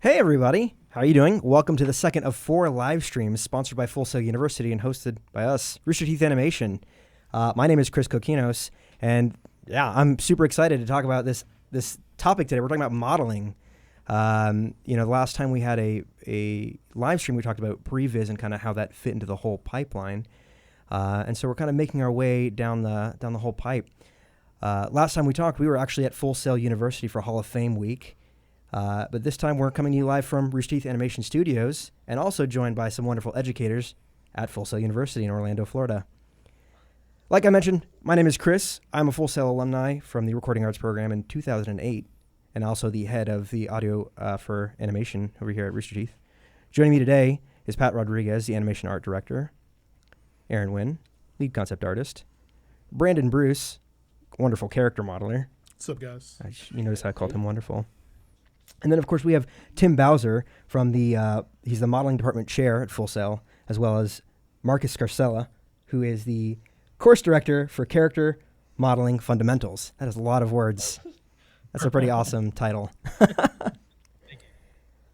Hey everybody, how are you doing? Welcome to the second of 4 live streams sponsored by Full Sail University and hosted by us, Rooster Teeth Animation. My name is Chris Kokinos, and yeah, I'm super excited to talk about this topic today. We're talking about modeling. The last time we had a live stream, we talked about previs and kind of how that fit into the whole pipeline, and so we're kind of making our way down the whole pipe. Last time we talked, we were actually at Full Sail University for Hall of Fame week. But this time we're coming to you live from Rooster Teeth Animation Studios and also joined by some wonderful educators at Full Sail University in Orlando, Florida. Like I mentioned, my name is Chris. I'm a Full Sail alumni from the Recording Arts program in 2008 and also the head of the audio for animation over here at Rooster Teeth. Joining me today is Pat Rodriguez, the animation art director, Aaron Wynn, lead concept artist, Brandon Bruce, wonderful character modeler. What's up, guys? You notice how I called him wonderful. And then, of course, we have Tim Bowser from he's the modeling department chair at Full Sail, as well as Marcus Scarcella, who is the course director for character modeling fundamentals. That is a lot of words. That's a pretty awesome title.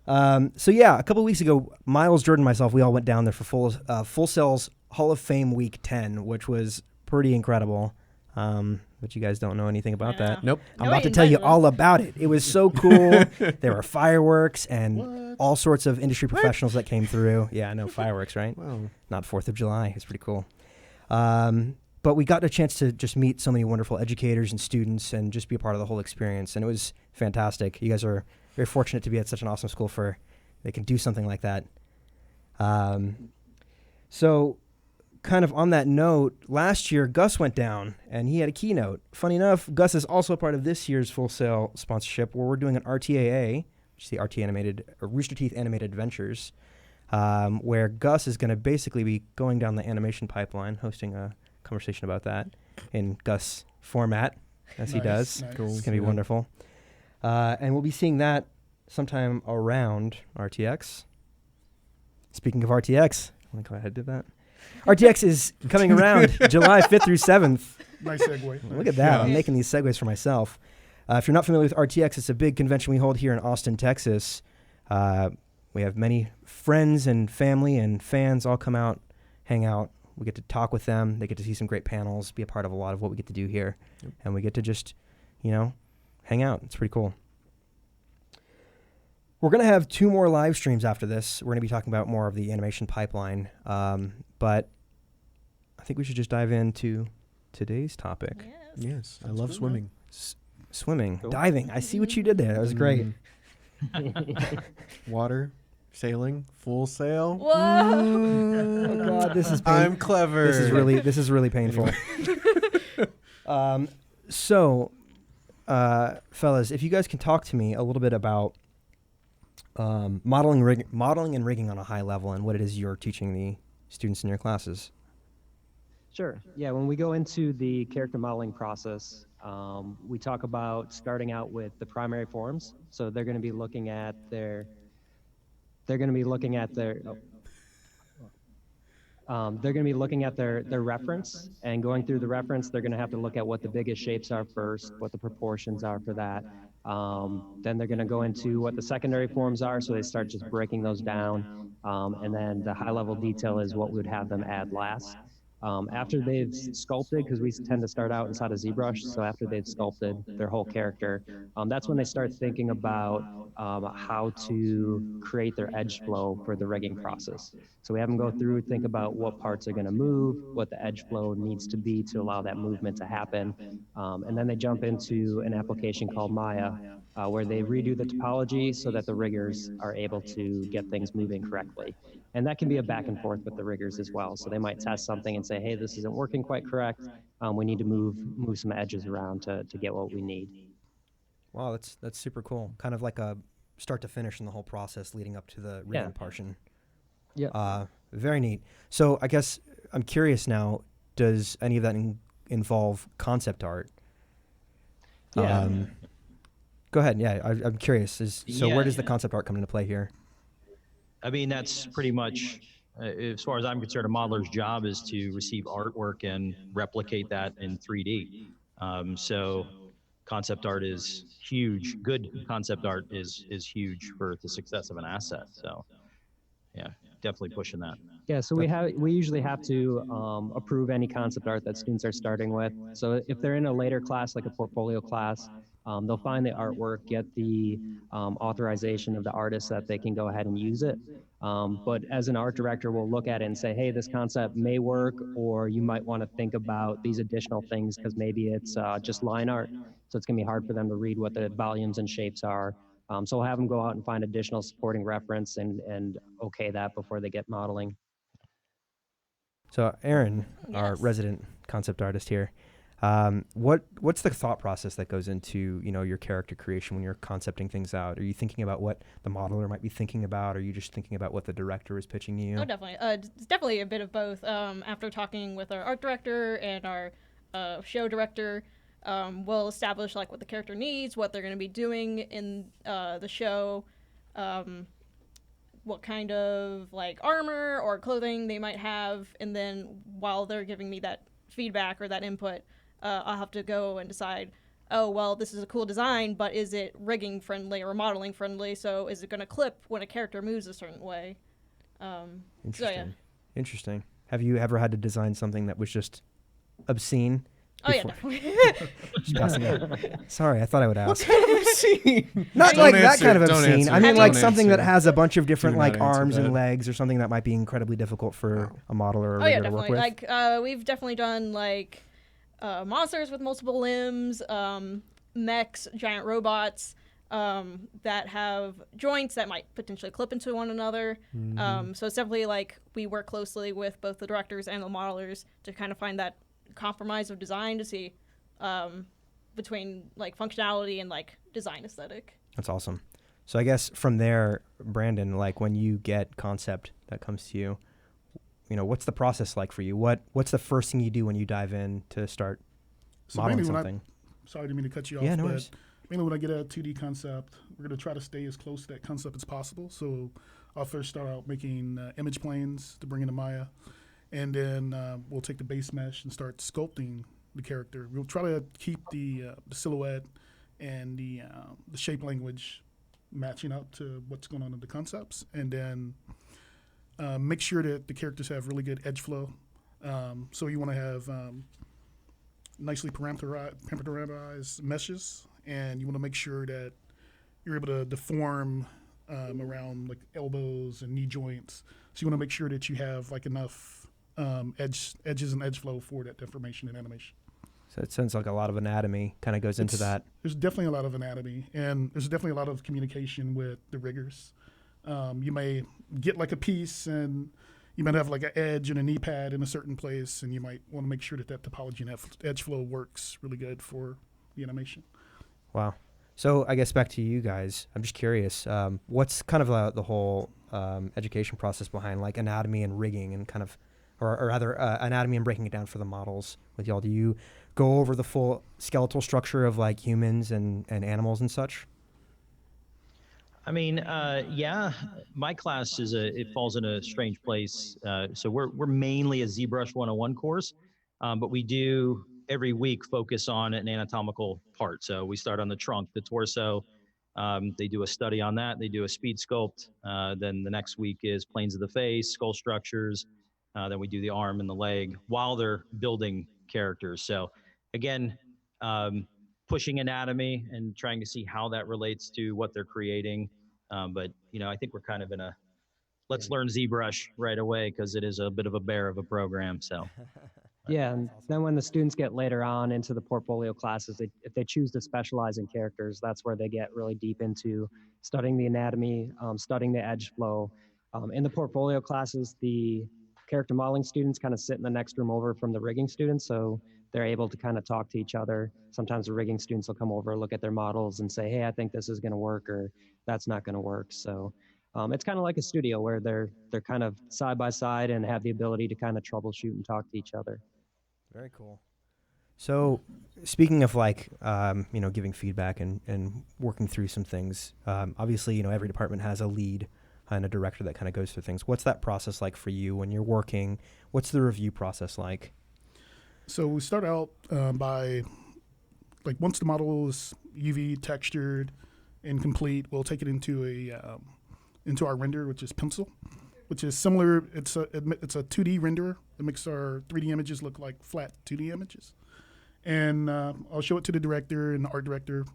A couple weeks ago, Miles, Jordan, and myself, we all went down there for Full Sail's Hall of Fame Week 10, which was pretty incredible. But you guys don't know anything about that. Nope. I'm about to tell you all about it. It was so cool. There were fireworks and all sorts of industry professionals that came through. Yeah, I know, fireworks, right? Wow. Not 4th of July. It's pretty cool. But we got a chance to just meet so many wonderful educators and students and just be a part of the whole experience. And it was fantastic. You guys are very fortunate to be at such an awesome school they can do something like that. So kind of on that note, last year Gus went down and he had a keynote. Funny enough, Gus is also a part of this year's Full Sail sponsorship where we're doing an RTAA, which is the Rooster Teeth Animated Adventures, where Gus is going to basically be going down the animation pipeline, hosting a conversation about that in Gus format, as he does. Nice. Cool. It's going to be wonderful. And we'll be seeing that sometime around RTX. Speaking of RTX, I'm going to go ahead and do that. RTX is coming around July 5th through 7th. Nice segue. Look at that. I'm making these segues for myself. If you're not familiar with RTX, it's a big convention we hold here in Austin, Texas. We have many friends and family and fans all come out, hang out. We get to talk with them. They get to see some great panels, be a part of a lot of what we get to do here. Yep. And we get to just, hang out. It's pretty cool. We're going to have 2 more live streams after this. We're going to be talking about more of the animation pipeline. But I think we should just dive into today's topic. Yes, I love swimming. Swimming, diving. I see what you did there. That was great. Water, sailing, Full Sail. Whoa! Oh God, this is I'm clever. This is really painful. Fellas, if you guys can talk to me a little bit about modeling and rigging on a high level and what it is you're teaching the students in your classes. Sure. Yeah, when we go into the character modeling process, we talk about starting out with the primary forms. So they're going to be looking at their reference, and going through the reference, they're going to have to look at what the biggest shapes are first, what the proportions are for that. Then they're going to go into what the secondary forms are, so they start just breaking those down. And then the high-level detail is what we would have them add last. After they've sculpted, because we tend to start out inside of ZBrush, so after they've sculpted their whole character, that's when they start thinking about how to create their edge flow for the rigging process. So we have them go through, think about what parts are going to move, what the edge flow needs to be to allow that movement to happen. And then they jump into an application called Maya, where they redo the topology so that the riggers are able to get things moving correctly. And that can be a back and forth with the riggers as well. So they might test something and say, hey, this isn't working quite correct. We need to move some edges around to get what we need. Wow, that's super cool. Kind of like a start to finish in the whole process leading up to the rigging portion. Yeah. Very neat. So I guess I'm curious now, does any of that involve concept art? Yeah. Go ahead. Yeah, I'm curious. Where does the concept art come into play here? I mean, that's pretty much, as far as I'm concerned, a modeler's job is to receive artwork and replicate that in 3D. So concept art is huge. Good concept art is huge for the success of an asset. So yeah, definitely pushing that. Yeah, so we usually have to approve any concept art that students are starting with. So if they're in a later class, like a portfolio class, they'll find the artwork, get the authorization of the artist that they can go ahead and use it. But as an art director, we'll look at it and say, hey, this concept may work, or you might want to think about these additional things because maybe it's just line art. So it's going to be hard for them to read what the volumes and shapes are. So we'll have them go out and find additional supporting reference and okay that before they get modeling. So Aaron, our Yes. resident concept artist here, what's the thought process that goes into your character creation when you're concepting things out? Are you thinking about what the modeler might be thinking about? Or are you just thinking about what the director is pitching you? Oh, definitely. It's definitely a bit of both. After talking with our art director and our show director, we'll establish like what the character needs, what they're going to be doing in the show, what kind of like armor or clothing they might have, and then while they're giving me that feedback or that input, I'll have to go and decide, oh, well, this is a cool design, but is it rigging friendly or modeling friendly? So is it going to clip when a character moves a certain way? Interesting. So, yeah. Interesting. Have you ever had to design something that was just obscene? Oh, yeah, before- definitely. Just passing it. Sorry, I thought I would ask. Obscene. Not Don't like that answer, kind of don't obscene. answer, I mean, don't like something that answer. has a bunch of different Do like not answer arms and that. legs, or something that might be incredibly difficult for a modeler or a Oh, yeah, rigger to work definitely. with. Like, we've definitely done, like, monsters with multiple limbs, mechs, giant robots, that have joints that might potentially clip into one another. So it's definitely, like, we work closely with both the directors and the modelers to kind of find that compromise of design to see between, like, functionality and, like, design aesthetic. That's awesome. So I guess from there, Brandon, like when you get concept that comes to you, what's the process like for you? What's the first thing you do when you dive in to start modeling mainly something? Sorry, I didn't mean to cut you off. Yeah, no but worries. mainly when I get a 2D concept, we're going to try to stay as close to that concept as possible. So I'll first start out making image planes to bring into Maya. And then we'll take the base mesh and start sculpting the character. We'll try to keep the silhouette and the shape language matching up to what's going on in the concepts. And then make sure that the characters have really good edge flow. So you want to have nicely parameterized meshes, and you want to make sure that you're able to deform around like elbows and knee joints. So you want to make sure that you have like enough edges and edge flow for that deformation and animation. So it sounds like a lot of anatomy kind of goes into that. There's definitely a lot of anatomy, and there's definitely a lot of communication with the riggers. You may get like a piece, and you might have like an edge and a knee pad in a certain place, and you might want to make sure that topology and edge flow works really good for the animation. Wow. So I guess back to you guys. I'm just curious. What's kind of the whole education process behind like anatomy and rigging and kind of, or rather anatomy and breaking it down for the models with y'all? Do you go over the full skeletal structure of like humans and animals and such? I mean, yeah, my class it falls in a strange place. So we're mainly a ZBrush 101 course, but we do every week focus on an anatomical part. So we start on the trunk, the torso. They do a study on that. They do a speed sculpt. Then the next week is planes of the face, skull structures. Then we do the arm and the leg while they're building characters. So again, pushing anatomy and trying to see how that relates to what they're creating. But I think we're kind of in a let's learn ZBrush right away because it is a bit of a bear of a program. So Yeah, and then when the students get later on into the portfolio classes, if they choose to specialize in characters, that's where they get really deep into studying the anatomy, studying the edge flow. In the portfolio classes, the character modeling students kind of sit in the next room over from the rigging students, so they're able to kind of talk to each other. Sometimes the rigging students will come over, look at their models, and say, hey, I think this is going to work, or that's not going to work. So it's kind of like a studio where they're kind of side by side and have the ability to kind of troubleshoot and talk to each other. Very cool. So speaking of like, giving feedback and working through some things, obviously, every department has a lead and a director that kind of goes through things. What's that process like for you when you're working? What's the review process like? So we start out by like once the model is UV textured and complete, we'll take it into into our render, which is Pencil, which is similar. It's a 2D renderer. It makes our 3D images look like flat 2D images. And I'll show it to the director and the art director,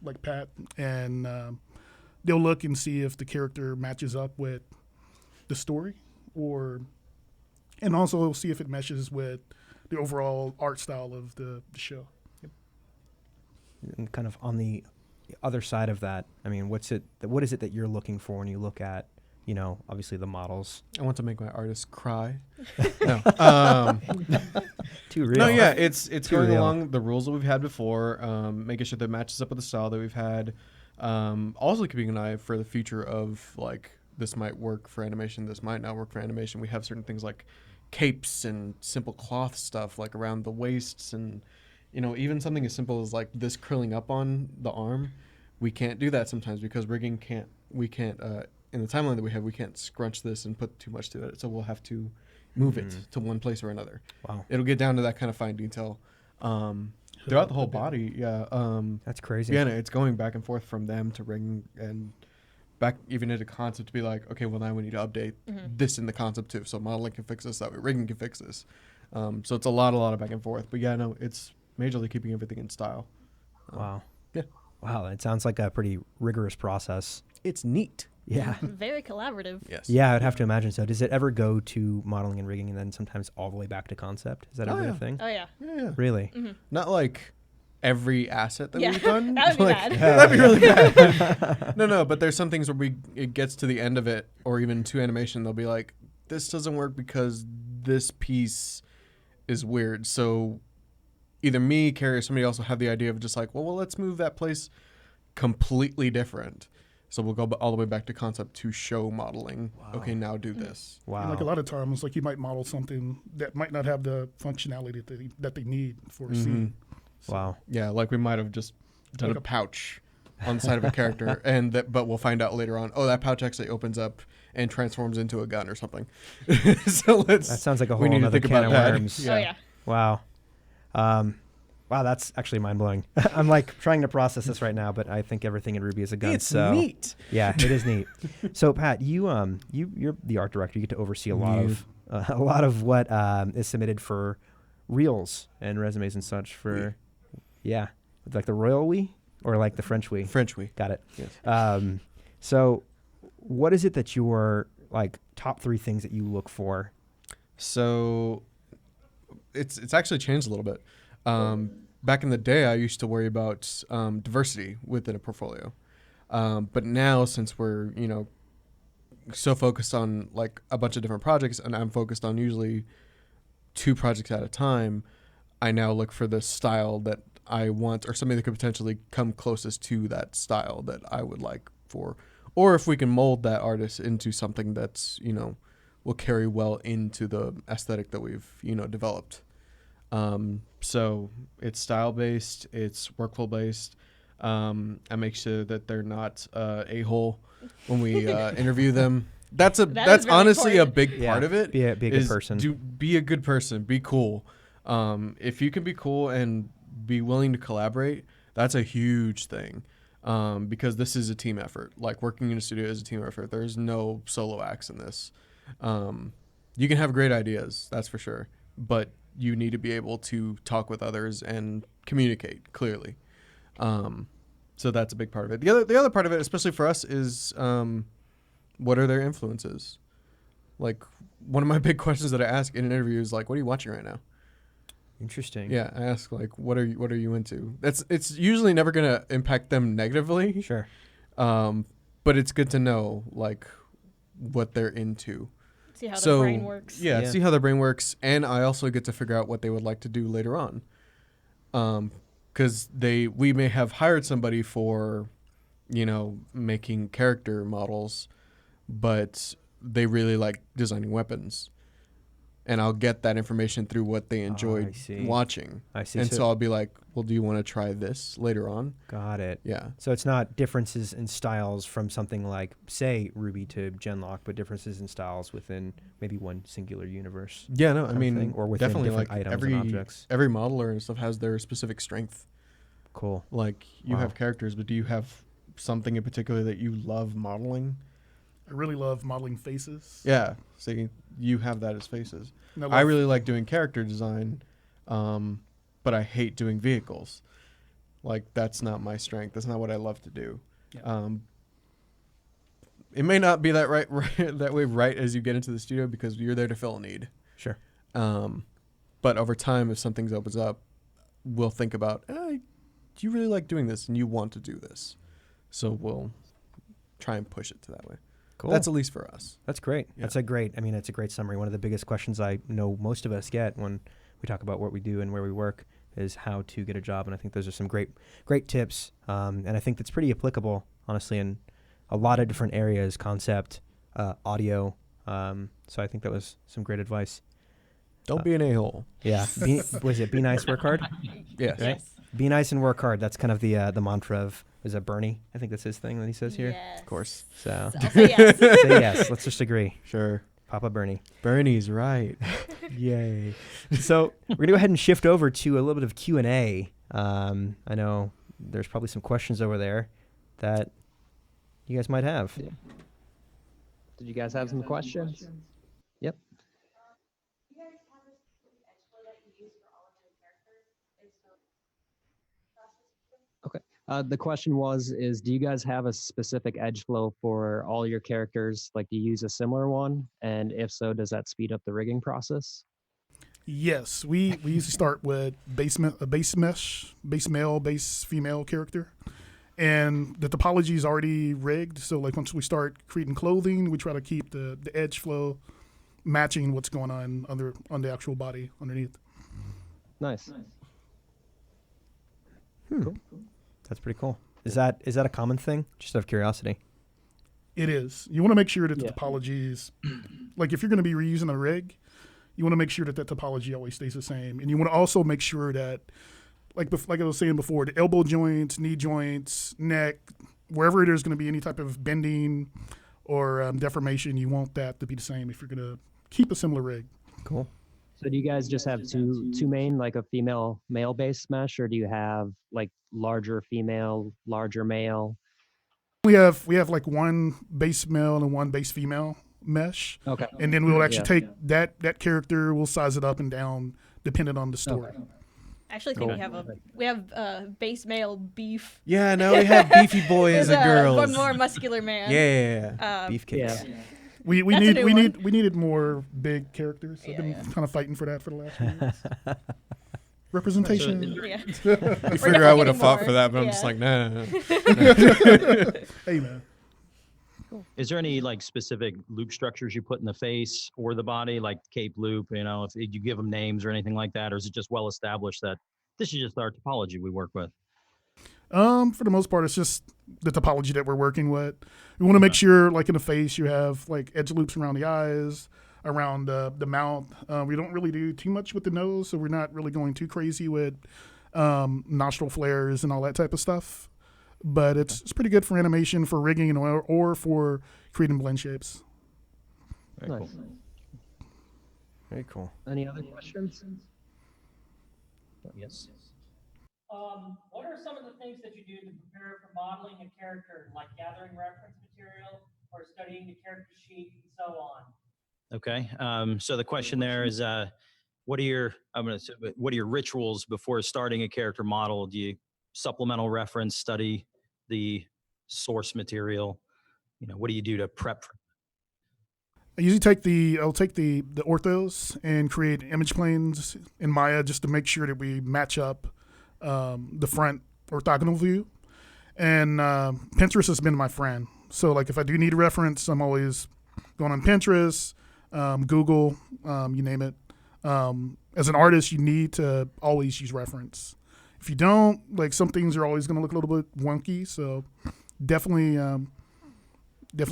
like Pat, and they'll look and see if the character matches up with the story, and also see if it meshes with the overall art style of the show. Yep. And kind of on the other side of that, I mean, what is it that you're looking for when you look at, obviously the models? I want to make my artists cry. No. Too real. No, yeah, it's going real. along the rules that we've had before, making sure that it matches up with the style that we've had. Also keeping an eye for the future of, like, this might work for animation, this might not work for animation. We have certain things like capes and simple cloth stuff, like around the waists, and, even something as simple as, like, this curling up on the arm. We can't do that sometimes because rigging we can't, in the timeline that we have, we can't scrunch this and put too much to it. So we'll have to move it to one place or another. Wow. It'll get down to that kind of fine detail. Throughout the whole body, yeah. That's crazy. Yeah, no, it's going back and forth from them to rigging and back even into concept to be like, okay, well, now we need to update this in the concept too. So modeling can fix this, that way rigging can fix this. So it's a lot of back and forth. But yeah, no, it's majorly keeping everything in style. Wow. Yeah. Wow, it sounds like a pretty rigorous process. It's neat. Yeah. Very collaborative. Yes. Yeah, I'd have to imagine so. Does it ever go to modeling and rigging and then sometimes all the way back to concept? Is that ever yeah. a thing? Oh yeah. Yeah. Really? Not like every asset that Yeah, we've done. that would be like, bad. That'd be really bad. No, but there's some things where it gets to the end of it, or even to animation, they'll be like, this doesn't work because this piece is weird. So either me, Carrie, or somebody else will have the idea of just like, well, let's move that place completely different. So we'll go all the way back to concept to show modeling. Wow. Okay, now do this. Wow. And like a lot of times, like you might model something that might not have the functionality that they need for a scene. Wow. Yeah, like we might have just done Like a a- pouch on the side of a character, but we'll find out later on, that pouch actually opens up and transforms into a gun or something. So That sounds like a we whole need to other think can about of that. worms. Yeah. Oh yeah. Wow. Wow, that's actually mind-blowing. I'm like trying to process this right now, but I think everything in Ruby is a gun. It's so neat. Yeah, it is neat. So Pat, you're the art director. You get to oversee a lot of what is submitted for reels and resumes and such for like the royal we or like the French we. French we. Got it. Yes. So what is it that your like top 3 things that you look for? So it's actually changed a little bit. Back in the day, I used to worry about diversity within a portfolio. But now, since we're, so focused on like a bunch of different projects, and I'm focused on usually 2 projects at a time, I now look for the style that I want, or something that could potentially come closest to that style that I would like for, or if we can mold that artist into something that's, will carry well into the aesthetic that we've, developed. So it's style based, it's workflow based. I make sure that they're not a-hole when we interview them. That's That is very honestly important. a big part of it. Be a good is person. Be a good person. Be cool. If you can be cool and be willing to collaborate, that's a huge thing. Because this is a team effort. Like working in a studio is a team effort. There's no solo acts in this. You can have great ideas, that's for sure, but you need to be able to talk with others and communicate clearly. So that's a big part of it. The other part of it, especially for us, is what are their influences? Like one of my big questions that I ask in an interview is like, what are you watching right now? Interesting. Yeah, I ask like, what are you into? It's usually never gonna impact them negatively. Sure. But it's good to know like what they're into. See how the brain works. Yeah, Yeah. see how their brain works, and I also get to figure out what they would like to do later on. Because we may have hired somebody for, making character models, but they really like designing weapons. And I'll get that information through what they enjoyed I see. watching. I see. And so I'll be like, well, do you want to try this later on? Got it. Yeah. So it's not differences in styles from something like, say, Ruby to Genlock, but differences in styles within maybe one singular universe. Yeah, no, I kind of mean, thing, or within definitely different like items every and objects. every modeler and stuff has their specific strength. Cool. Like you Wow. have characters, but do you have something in particular that you love modeling? I really love modeling faces. Yeah. See, you have that as faces. And I really like doing character design, but I hate doing vehicles. Like that's not my strength. That's not what I love to do. Yeah. It may not be that right that way right as you get into the studio because you're there to fill a need. Sure. But over time, if something opens up, we'll think about, do you really like doing this and you want to do this? So we'll try and push it to that way. Cool. That's at least for us. That's great. Yeah. It's a great summary. One of the biggest questions I know most of us get when we talk about what we do and where we work is how to get a job. And I think those are some great tips. And I think that's pretty applicable, honestly, in a lot of different areas, concept, audio. So I think that was some great advice. Don't be an a-hole. Yeah. Be nice, work hard? Yes. Right? Be nice and work hard. That's kind of the mantra of, is that Bernie? I think that's his thing that he says here. Yes. Of course. So I'll say yes. say yes. Let's just agree. Sure. Papa Bernie. Bernie's right. Yay. So we're going to go ahead and shift over to a little bit of Q&A. I know there's probably some questions over there that you guys might have. Yeah. Did you guys have some questions? Yep. Okay. The question is do you guys have a specific edge flow for all your characters? Like, do you use a similar one? And if so, does that speed up the rigging process? Yes, we usually start with base mesh, base male, base female character. And the topology is already rigged. So like once we start creating clothing, we try to keep the edge flow matching what's going on the actual body underneath. Nice. Cool. That's pretty cool. Is that a common thing? Just out of curiosity. It is. You want to make sure that the Yeah. topology is, like if you're going to be reusing a rig, you want to make sure that topology always stays the same. And you want to also make sure that, like I was saying before, the elbow joints, knee joints, neck, wherever there's going to be any type of bending or deformation, you want that to be the same if you're going to keep a similar rig. Cool. So do you guys just have two main, like a female male based mesh, or do you have like larger female, larger male? We have like one base male and one base female mesh, Okay. and then we'll actually Yeah. take that character, we'll size it up and down depending on the story. Okay. I actually think Cool. we have base male beef. Yeah, now we have beefy boys There's and girls. one more muscular man. Yeah. Beefcakes. Yeah. We That's a new one. needed more big characters. I've Yeah, been yeah. kind of fighting for that for the last few years. Representation. Yeah. You figure I would have fought for that, but I'm Yeah. just like, nah. Hey man. Is there any like specific loop structures you put in the face or the body, like cape loop? You know, if you give them names or anything like that, or is it just well established that this is just our topology we work with? For the most part, it's just the topology that we're working with. We want to make sure, like in the face, you have like edge loops around the eyes, around the mouth. We don't really do too much with the nose, so we're not really going too crazy with nostril flares and all that type of stuff. But it's pretty good for animation, for rigging, or for creating blend shapes. Very Nice. cool. Very cool. Any other questions? Yes. What are some of the things that you do to prepare for modeling a character, like gathering reference material or studying the character sheet and so on? Okay. So the question there is, what are your rituals before starting a character model? Do you supplemental reference, study the source material? You know, what do you do to prep? I usually I'll take the orthos and create image planes in Maya just to make sure that we match up the front orthogonal view. And Pinterest has been my friend. So like if I do need a reference, I'm always going on Pinterest, Google, you name it. As an artist, you need to always use reference. If you don't, like some things are always going to look a little bit wonky. So definitely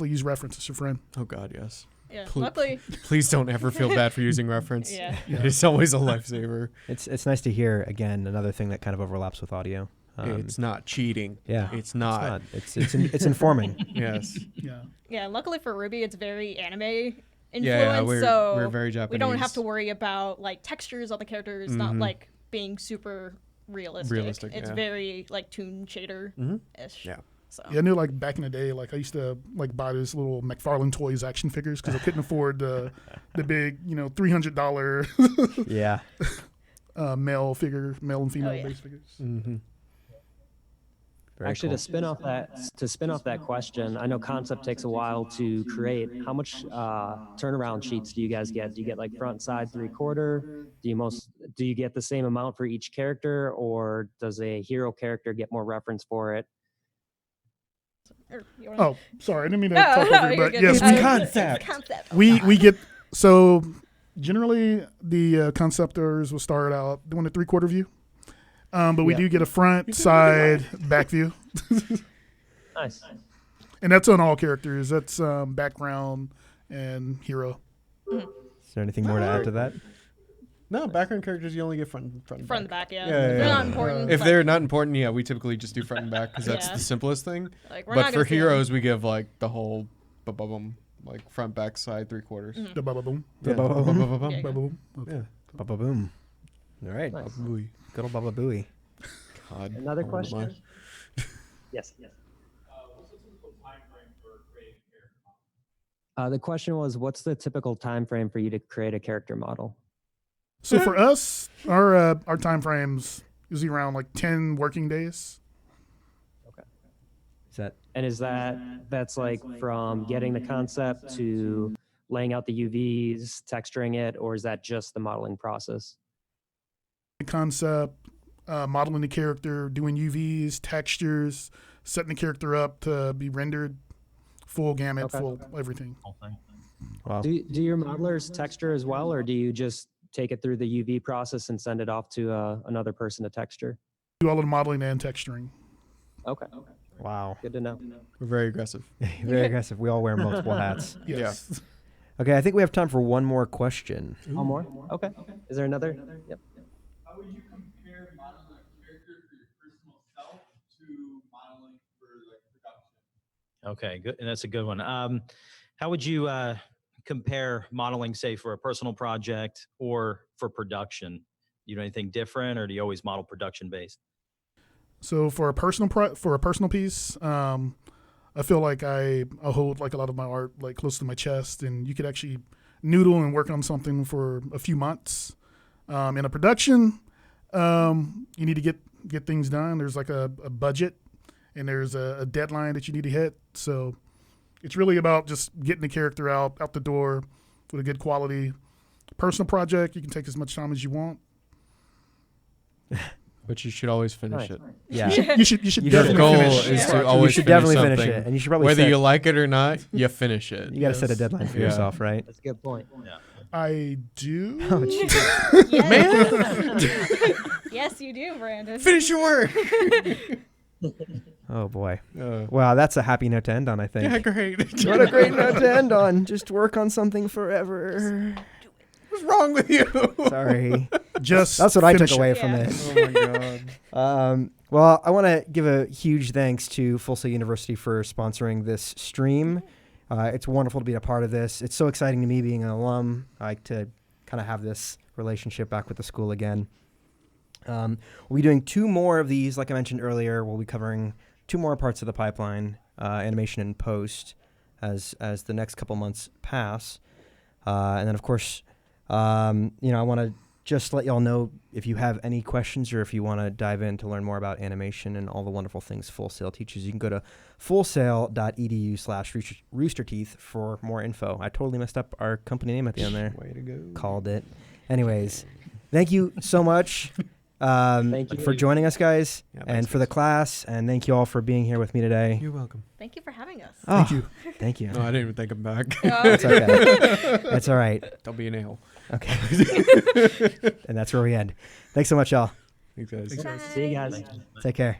use reference as your friend. Oh, God, yes. Yeah. Pl- Luckily, Please don't ever feel bad for using reference. yeah. It's always a lifesaver. It's nice to hear, again, another thing that kind of overlaps with audio. It's not cheating. Yeah. It's not. It's informing. Yes. Yeah. Yeah. Luckily for Ruby, it's very anime influenced, Yeah, we're so very Japanese. we don't have to worry about like textures on the characters, not Mhm. like being super realistic. Realistic, It's yeah. very like Toon Shader-ish. Yeah. So. Yeah, I knew like back in the day, like I used to like buy this little McFarlane Toys action figures because I couldn't afford the big, $300 Yeah. male and female yeah. base figures. Mm-hmm. Very Actually, cool. to spin off that question, I know concept takes a while to create. How much turnaround sheets do you guys get? Do you get like front, side, 3/4? Do you get the same amount for each character, or does a hero character get more reference for it? Oh, sorry, I didn't mean to No, talk no, over you, you're but good. yes, It's we, concept. It's concept. we get so generally the conceptors will start out doing a 3/4 view, but we Yeah. do get a front, side, back view, Nice. and that's on all characters. That's background and hero. Is there anything more to add to that? No, background characters you only get front and Front and back, yeah. Yeah, If yeah, they're yeah. not important. If but, they're not important, yeah, we typically just do front and back because that's Yeah. the simplest thing. like, we're But not for gonna see them. heroes, we give like the whole ba-ba-bum, like front, back, side, 3/4. Mhm. The bubba boom, Yeah. Ba-ba-bum. Ba-ba-bum. Yeah. bubba boom. Okay. Yeah. Baba boom. All right. Nice. Booey. Good old Baba Booey. God. Another how old am I? question? Yes. What's the typical time frame for creating a character model? The question was, what's the typical time frame for you to create a character model? So for us, our time frames is around like 10 working days. Is that And that's like from getting the concept to laying out the UVs, texturing it, or is that just the modeling process? The concept, modeling the character, doing UVs, textures, setting the character up to be rendered, full gamut, Okay. full everything. Whole thing. wow? Do your modelers texture as well, or do you just take it through the UV process and send it off to another person to texture? Do all of the modeling and texturing. Okay, Wow. good to know. We're very aggressive. Very aggressive. We all wear multiple hats. Yes. Okay, I think we have time for one more question. One more? Okay. Is there another? Yep. How would you compare modeling a character for your personal self to modeling for like production? Okay, good. And that's a good one. How would you compare modeling, say, for a personal project or for production? You do anything different, or do you always model production based? So for a personal piece, I feel like I hold like a lot of my art like close to my chest, and you could actually noodle and work on something for a few months. In a production, you need to get things done. There's like a budget, and there's a deadline that you need to hit. So it's really about just getting the character out the door with a good quality. Personal project, you can take as much time as you want. But you should always finish Nice. it. Yeah. You should Your definitely goal finish. is Yeah. to You always You should finish definitely finish something. it, and you should probably Whether set, you like it or not, you finish it. you got to set a Yes. deadline for Yeah. yourself, right? That's a good point. Yeah. I do. Oh, jeez. Yes. Yes, you do, Brandon. Finish your work. Oh boy. Uh, Wow, that's a happy note to end on, I think. yeah, great. What a great note to end on. Just work on something forever. What's wrong with you? Sorry. Just That's what I took finish it. away from Yeah. it. Oh my god. Well, I want to give a huge thanks to Full Sail University for sponsoring this stream. It's wonderful to be a part of this. It's so exciting to me being an alum. I like to kind of have this relationship back with the school again. We'll be doing 2 more of these, like I mentioned earlier. We'll be covering 2 more parts of the pipeline, animation and post, as the next couple months pass. And then, of course, I want to just let y'all know if you have any questions or if you want to dive in to learn more about animation and all the wonderful things Full Sail teaches, you can go to fullsail.edu/roosterteeth for more info. I totally messed up our company name at the end there. Way to go. Called it. Anyways, thank you so much Thank you. for joining us, guys, Yeah, and thanks, for the class. And thank you all for being here with me today. You're welcome. Thank you for having us. Thank you. Thank you. No, I didn't even think I'm back. It's okay. That's all right. Don't be an a-hole. Okay. And that's where we end. Thanks so much, y'all. Thanks, guys. Thanks, guys. See you guys. Take care.